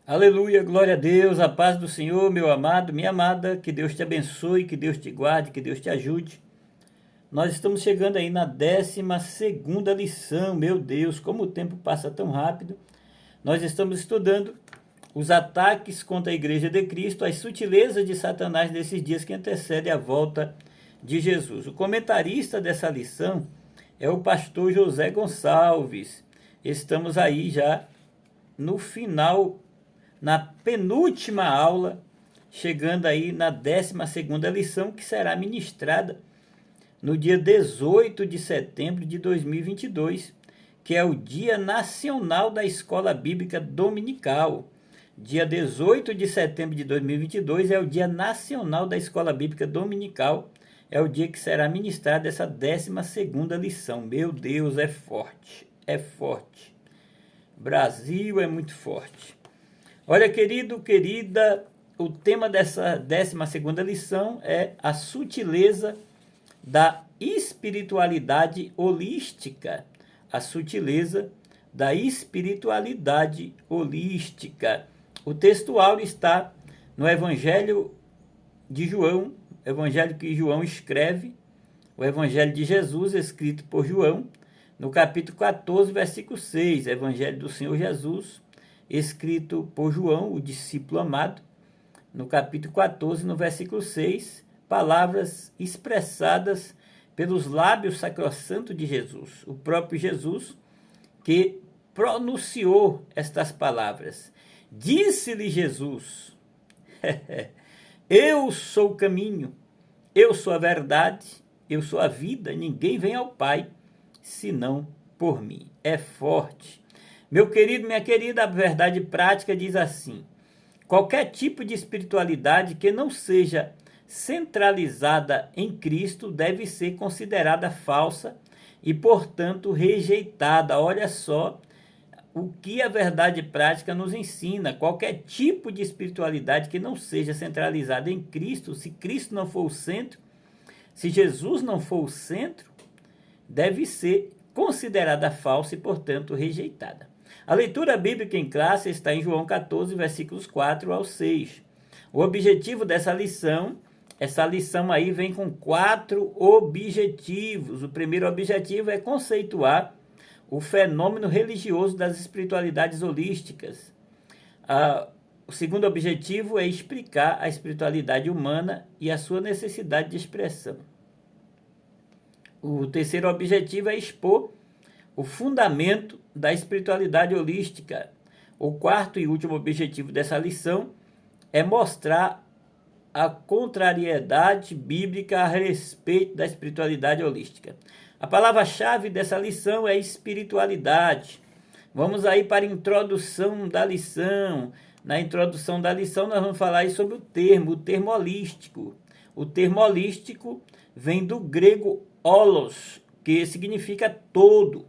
Aleluia, glória a Deus, a paz do Senhor, meu amado, minha amada, que Deus te abençoe, que Deus te guarde, que Deus te ajude. Nós estamos chegando aí na 12ª lição, meu Deus, como o tempo passa tão rápido. Nós estamos estudando os ataques contra a Igreja de Cristo, as sutilezas de Satanás nesses dias que antecedem a volta de Jesus. O comentarista dessa lição é o pastor José Gonçalves. Estamos aí já no final, na penúltima aula, chegando aí na 12ª lição, que será ministrada no dia 18 de setembro de 2022, que é o Dia Nacional da Escola Bíblica Dominical. Dia 18 de setembro de 2022 é o Dia Nacional da Escola Bíblica Dominical, é o dia que será ministrada essa 12ª lição. Meu Deus, é forte, é forte. Brasil é muito forte. Olha, querido, querida, o tema dessa 12ª lição é a sutileza da espiritualidade holística. A sutileza da espiritualidade holística. O texto áureo está no Evangelho de João, Evangelho que João escreve, o Evangelho de Jesus, escrito por João, no capítulo 14, versículo 6, Evangelho do Senhor Jesus, escrito por João, o discípulo amado, no capítulo 14, no versículo 6, palavras expressadas pelos lábios sacrossantos de Jesus, o próprio Jesus que pronunciou estas palavras. Disse-lhe Jesus, eu sou o caminho, eu sou a verdade, eu sou a vida, ninguém vem ao Pai senão por mim. É forte. Meu querido, minha querida, a verdade prática diz assim: qualquer tipo de espiritualidade que não seja centralizada em Cristo deve ser considerada falsa e, portanto, rejeitada. Olha só o que a verdade prática nos ensina. Qualquer tipo de espiritualidade que não seja centralizada em Cristo, se Cristo não for o centro, se Jesus não for o centro, deve ser considerada falsa e, portanto, rejeitada. A leitura bíblica em classe está em João 14, versículos 4 ao 6. O objetivo dessa lição, essa lição aí vem com 4 objetivos. O primeiro objetivo é conceituar o fenômeno religioso das espiritualidades holísticas. O segundo objetivo é explicar a espiritualidade humana e a sua necessidade de expressão. O terceiro objetivo é expor o fundamento da espiritualidade holística. O quarto e último objetivo dessa lição é mostrar a contrariedade bíblica a respeito da espiritualidade holística. A palavra-chave dessa lição é espiritualidade. Vamos aí para a introdução da lição. Na introdução da lição nós vamos falar aí sobre o termo holístico. O termo holístico vem do grego holos, que significa todo,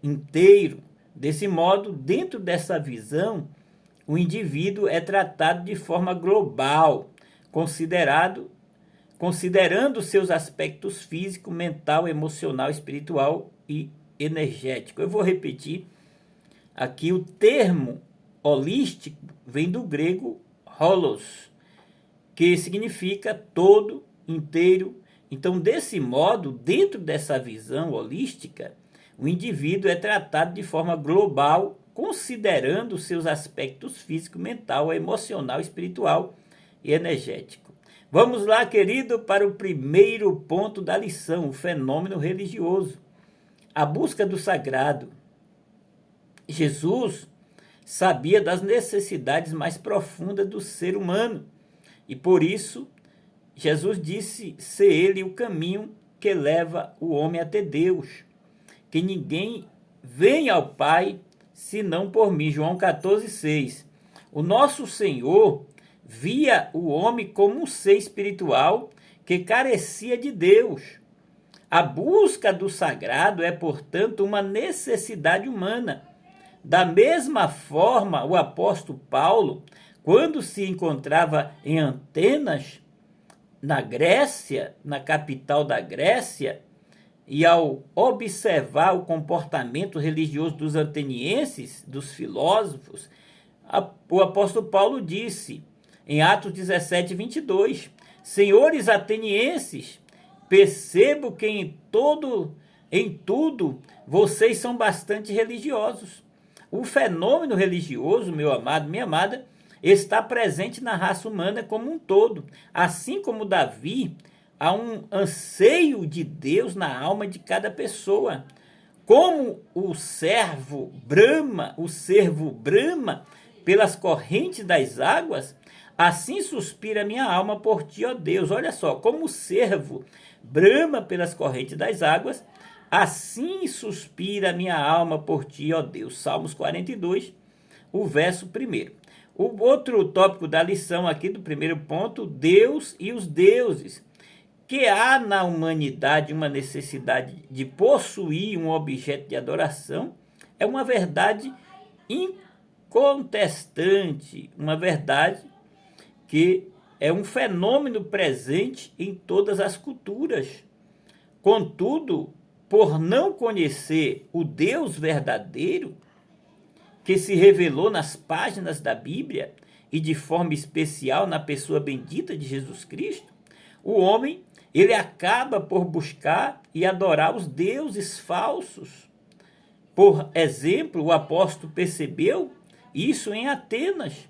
inteiro. Desse modo, dentro dessa visão, o indivíduo é tratado de forma global, considerando seus aspectos físico, mental, emocional, espiritual e energético. Eu vou repetir aqui: o termo holístico vem do grego holos, que significa todo, inteiro. Então, desse modo, dentro dessa visão holística, o indivíduo é tratado de forma global, considerando seus aspectos físico, mental, emocional, espiritual e energético. Vamos lá, querido, para o primeiro ponto da lição, o fenômeno religioso. A busca do sagrado. Jesus sabia das necessidades mais profundas do ser humano e, por isso, Jesus disse ser ele o caminho que leva o homem até Deus, que ninguém vem ao Pai senão por mim. João 14, 6. O nosso Senhor via o homem como um ser espiritual que carecia de Deus. A busca do sagrado é, portanto, uma necessidade humana. Da mesma forma, o apóstolo Paulo, quando se encontrava em Atenas, na Grécia, na capital da Grécia, e ao observar o comportamento religioso dos atenienses, dos filósofos, O apóstolo Paulo disse, em Atos 17, 22, senhores atenienses, percebo que em tudo, vocês são bastante religiosos. O fenômeno religioso, meu amado, minha amada, está presente na raça humana como um todo. Assim como Davi, há um anseio de Deus na alma de cada pessoa. Como o servo brama pelas correntes das águas, assim suspira minha alma por ti, ó Deus. Olha só, como o servo brama pelas correntes das águas, assim suspira minha alma por ti, ó Deus. Salmos 42, o verso 1. O outro tópico da lição aqui do primeiro ponto, Deus e os deuses. Que há na humanidade uma necessidade de possuir um objeto de adoração é uma verdade incontestante, uma verdade que é um fenômeno presente em todas as culturas. Contudo, por não conhecer o Deus verdadeiro, que se revelou nas páginas da Bíblia e de forma especial na pessoa bendita de Jesus Cristo, o homem ele acaba por buscar e adorar os deuses falsos. Por exemplo, o apóstolo percebeu isso em Atenas.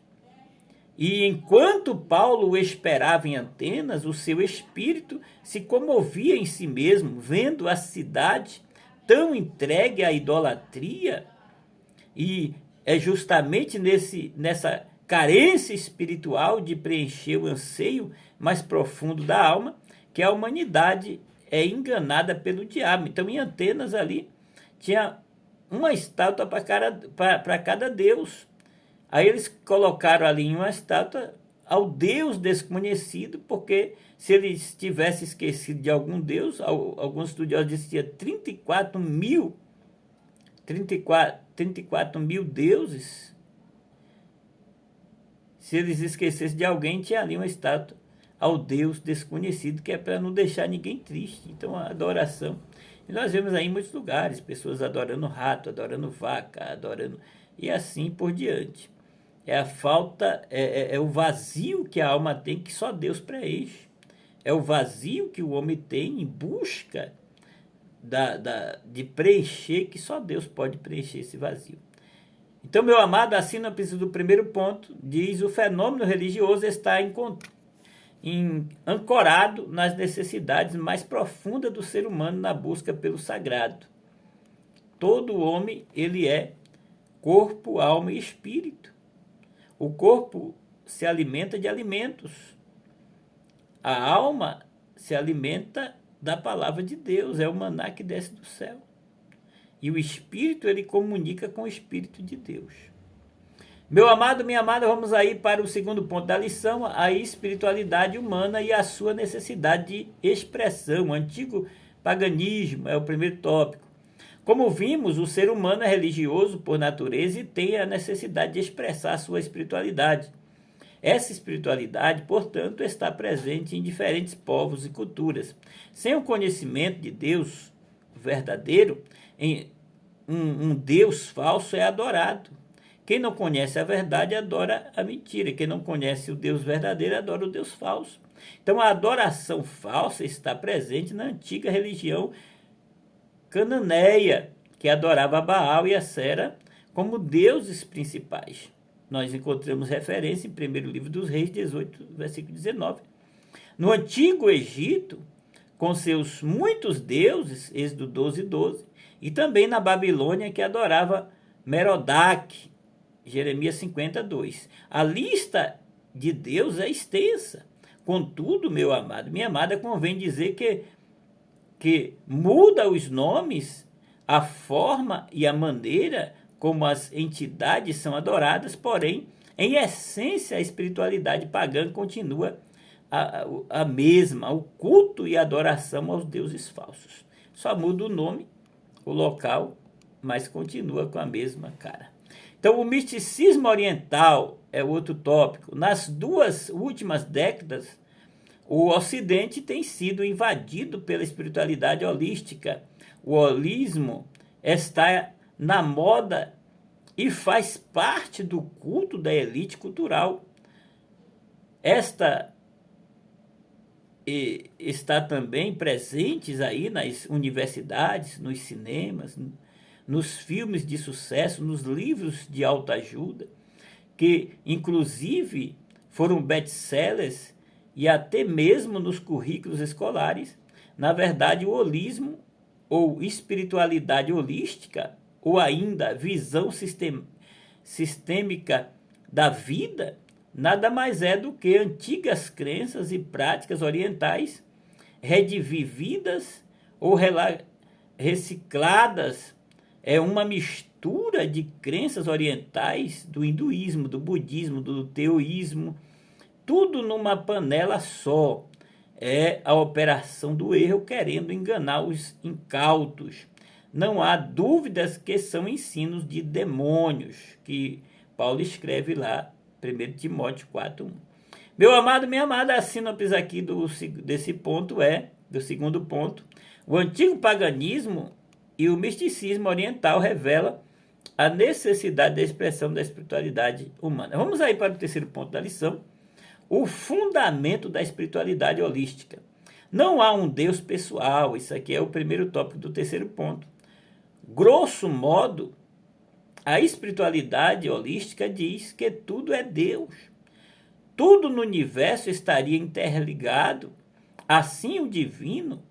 E enquanto Paulo esperava em Atenas, o seu espírito se comovia em si mesmo, vendo a cidade tão entregue à idolatria. E é justamente nessa carência espiritual de preencher o anseio mais profundo da alma que a humanidade é enganada pelo diabo. Então, em Atenas ali, tinha uma estátua para cada deus. Aí eles colocaram ali uma estátua ao Deus desconhecido, porque se eles tivessem esquecido de algum Deus, alguns estudiosos diziam 34 mil deuses. Se eles esquecessem de alguém, tinha ali uma estátua ao Deus desconhecido, que é para não deixar ninguém triste. Então, a adoração. E nós vemos aí em muitos lugares, pessoas adorando rato, adorando vaca, adorando... e assim por diante. É a falta, é o vazio que a alma tem, que só Deus preenche. É o vazio que o homem tem em busca de preencher, que só Deus pode preencher esse vazio. Então, meu amado, assim não precisa do primeiro ponto, diz o fenômeno religioso está ancorado nas necessidades mais profundas do ser humano na busca pelo sagrado. Todo homem, ele é corpo, alma e espírito. O corpo se alimenta de alimentos. A alma se alimenta da palavra de Deus, é o maná que desce do céu. E o espírito, ele comunica com o espírito de Deus. Meu amado, minha amada, vamos aí para o segundo ponto da lição, a espiritualidade humana e a sua necessidade de expressão. O antigo paganismo é o primeiro tópico. Como vimos, o ser humano é religioso por natureza e tem a necessidade de expressar a sua espiritualidade. Essa espiritualidade, portanto, está presente em diferentes povos e culturas. Sem o conhecimento de Deus verdadeiro, um Deus falso é adorado. Quem não conhece a verdade adora a mentira. Quem não conhece o Deus verdadeiro adora o Deus falso. Então, a adoração falsa está presente na antiga religião cananeia, que adorava Baal e Acera como deuses principais. Nós encontramos referência em 1º livro dos Reis, 18, versículo 19. No Antigo Egito, com seus muitos deuses, Êxodo 12, 12, e também na Babilônia, que adorava Merodach, Jeremias 52. A lista de Deus é extensa. Contudo, meu amado, minha amada, convém dizer que muda os nomes, a forma e a maneira como as entidades são adoradas, porém, em essência, a espiritualidade pagã continua a mesma, o culto e a adoração aos deuses falsos. Só muda o nome, o local, mas continua com a mesma cara. Então, o misticismo oriental é outro tópico. Nas 2 últimas décadas, o Ocidente tem sido invadido pela espiritualidade holística. O holismo está na moda e faz parte do culto da elite cultural. Esta está também presentes aí nas universidades, nos cinemas, nos filmes de sucesso, nos livros de autoajuda, que inclusive foram best-sellers, e até mesmo nos currículos escolares. Na verdade, o holismo, ou espiritualidade holística, ou ainda visão sistêmica da vida, nada mais é do que antigas crenças e práticas orientais redivividas ou recicladas. É uma mistura de crenças orientais, do hinduísmo, do budismo, do teoísmo, tudo numa panela só. É a operação do erro querendo enganar os incautos. Não há dúvidas que são ensinos de demônios, que Paulo escreve lá, 1 Timóteo 4:1. Meu amado, minha amada, a síntese aqui desse ponto do segundo ponto, o antigo paganismo e o misticismo oriental revela a necessidade da expressão da espiritualidade humana. Vamos aí para o terceiro ponto da lição, o fundamento da espiritualidade holística. Não há um Deus pessoal, isso aqui é o primeiro tópico do terceiro ponto. Grosso modo, a espiritualidade holística diz que tudo é Deus. Tudo no universo estaria interligado. Assim, o divino,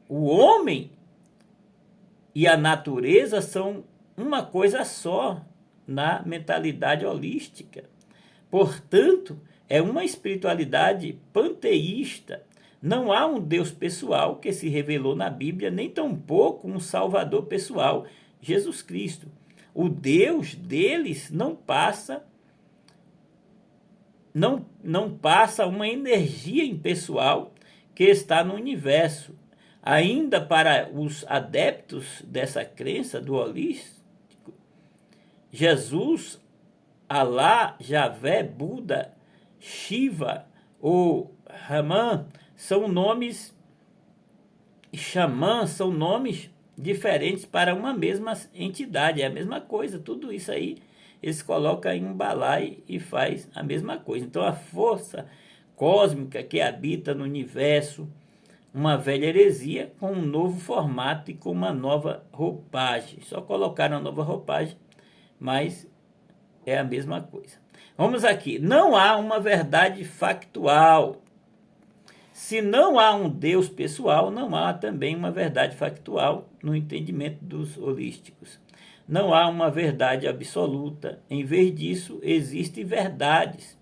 o homem e a natureza são uma coisa só na mentalidade holística. Portanto, é uma espiritualidade panteísta. Não há um Deus pessoal que se revelou na Bíblia, nem tampouco um Salvador pessoal, Jesus Cristo. O Deus deles não passa uma energia impessoal que está no universo. Ainda para os adeptos dessa crença do holístico, Jesus, Alá, Javé, Buda, Shiva ou Raman são nomes, xamã são nomes diferentes para uma mesma entidade, é a mesma coisa, tudo isso aí eles colocam em um balaio e faz a mesma coisa. Então a força cósmica que habita no universo, uma velha heresia com um novo formato e com uma nova roupagem. Só colocaram a nova roupagem, mas é a mesma coisa. Vamos aqui. Não há uma verdade factual. Se não há um Deus pessoal, não há também uma verdade factual no entendimento dos holísticos. Não há uma verdade absoluta. Em vez disso, existem verdades.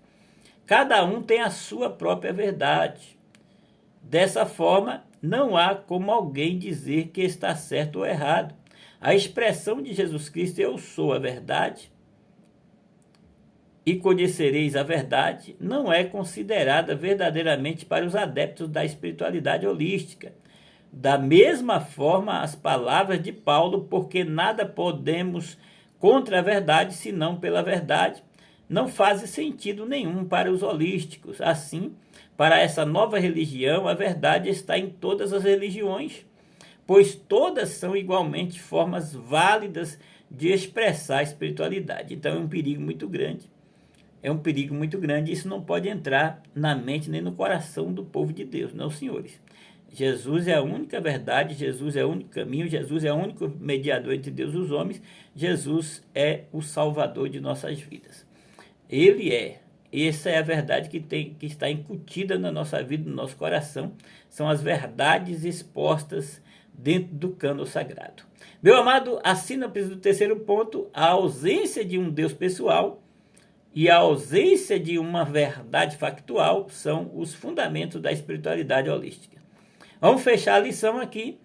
Cada um tem a sua própria verdade. Dessa forma, não há como alguém dizer que está certo ou errado. A expressão de Jesus Cristo, eu sou a verdade, e conhecereis a verdade, não é considerada verdadeiramente para os adeptos da espiritualidade holística. Da mesma forma, as palavras de Paulo, porque nada podemos contra a verdade, senão pela verdade, não fazem sentido nenhum para os holísticos. Assim, para essa nova religião, a verdade está em todas as religiões, pois todas são igualmente formas válidas de expressar a espiritualidade. Então é um perigo muito grande. É um perigo muito grande, isso não pode entrar na mente nem no coração do povo de Deus, não, senhores. Jesus é a única verdade, Jesus é o único caminho, Jesus é o único mediador entre Deus e os homens, Jesus é o Salvador de nossas vidas. Ele é. Essa é a verdade que está incutida na nossa vida, no nosso coração. São as verdades expostas dentro do cânon sagrado. Meu amado, a síntese do terceiro ponto, a ausência de um Deus pessoal e a ausência de uma verdade factual são os fundamentos da espiritualidade holística. Vamos fechar a lição aqui.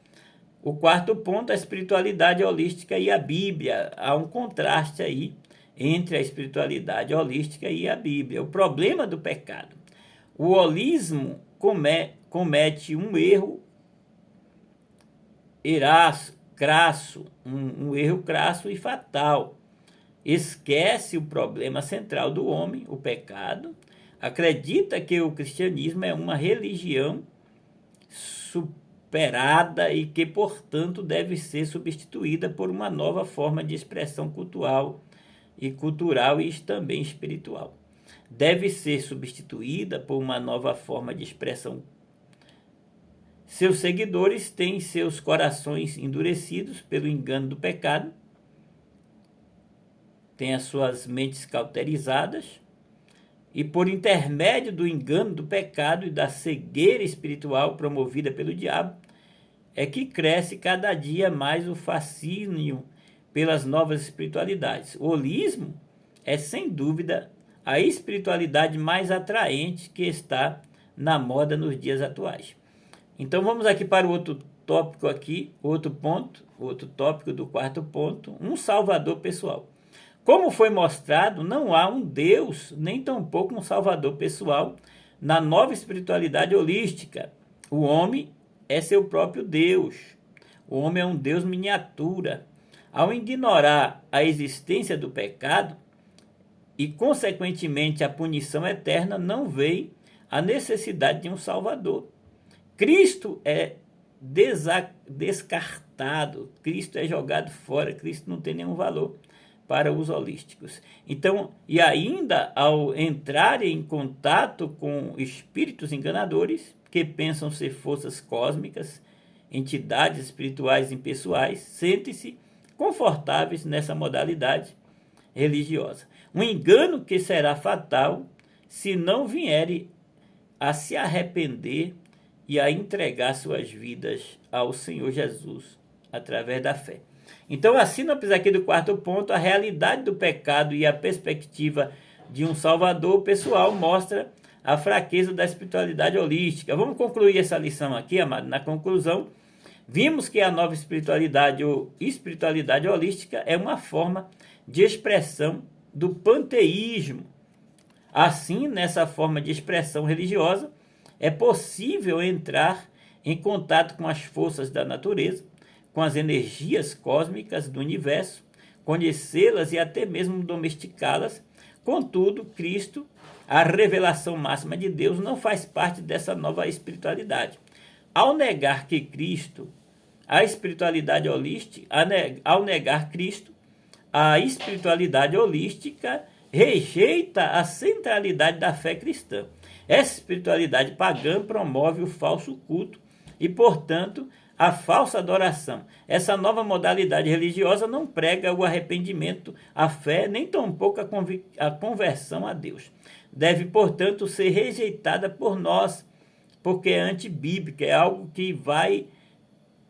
O quarto ponto, a espiritualidade holística e a Bíblia. Há um contraste aí entre a espiritualidade holística e a Bíblia. O problema do pecado. O holismo comete um erro crasso, um erro crasso e fatal. Esquece o problema central do homem, o pecado, acredita que o cristianismo é uma religião superada e que, portanto, deve ser substituída por uma nova forma de expressão cultural e também espiritual. Deve ser substituída por uma nova forma de expressão. Seus seguidores têm seus corações endurecidos pelo engano do pecado, têm as suas mentes cauterizadas, e por intermédio do engano do pecado e da cegueira espiritual promovida pelo diabo, é que cresce cada dia mais o fascínio pelas novas espiritualidades. O holismo é, sem dúvida, a espiritualidade mais atraente que está na moda nos dias atuais. Então vamos aqui para o outro tópico aqui, outro tópico do quarto ponto, um salvador pessoal. Como foi mostrado, não há um Deus, nem tampouco um salvador pessoal na nova espiritualidade holística. O homem é seu próprio Deus. O homem é um Deus miniatura. Ao ignorar a existência do pecado e, consequentemente, a punição eterna, não vê a necessidade de um salvador. Cristo é descartado, Cristo é jogado fora, Cristo não tem nenhum valor para os holísticos. Então, e ainda ao entrar em contato com espíritos enganadores, que pensam ser forças cósmicas, entidades espirituais impessoais, sentem-se confortáveis nessa modalidade religiosa. Um engano que será fatal se não vierem a se arrepender e a entregar suas vidas ao Senhor Jesus através da fé. Então, a sinopse aqui do quarto ponto, a realidade do pecado e a perspectiva de um salvador pessoal mostra a fraqueza da espiritualidade holística. Vamos concluir essa lição aqui, amado. Na conclusão, vimos que a nova espiritualidade ou espiritualidade holística é uma forma de expressão do panteísmo. Assim, nessa forma de expressão religiosa, é possível entrar em contato com as forças da natureza, com as energias cósmicas do universo, conhecê-las e até mesmo domesticá-las. Contudo, Cristo, a revelação máxima de Deus, não faz parte dessa nova espiritualidade. Ao negar que Cristo, a espiritualidade holística, ao negar Cristo, a espiritualidade holística rejeita a centralidade da fé cristã. Essa espiritualidade pagã promove o falso culto e, portanto, a falsa adoração. Essa nova modalidade religiosa não prega o arrependimento, a fé, nem tampouco a conversão a Deus. Deve, portanto, ser rejeitada por nós, porque é antibíblica, é algo que vai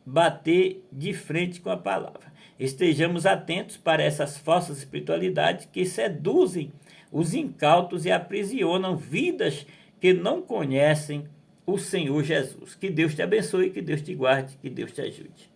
bater de frente com a palavra. Estejamos atentos para essas falsas espiritualidades que seduzem os incautos e aprisionam vidas que não conhecem o Senhor Jesus. Que Deus te abençoe, que Deus te guarde, que Deus te ajude.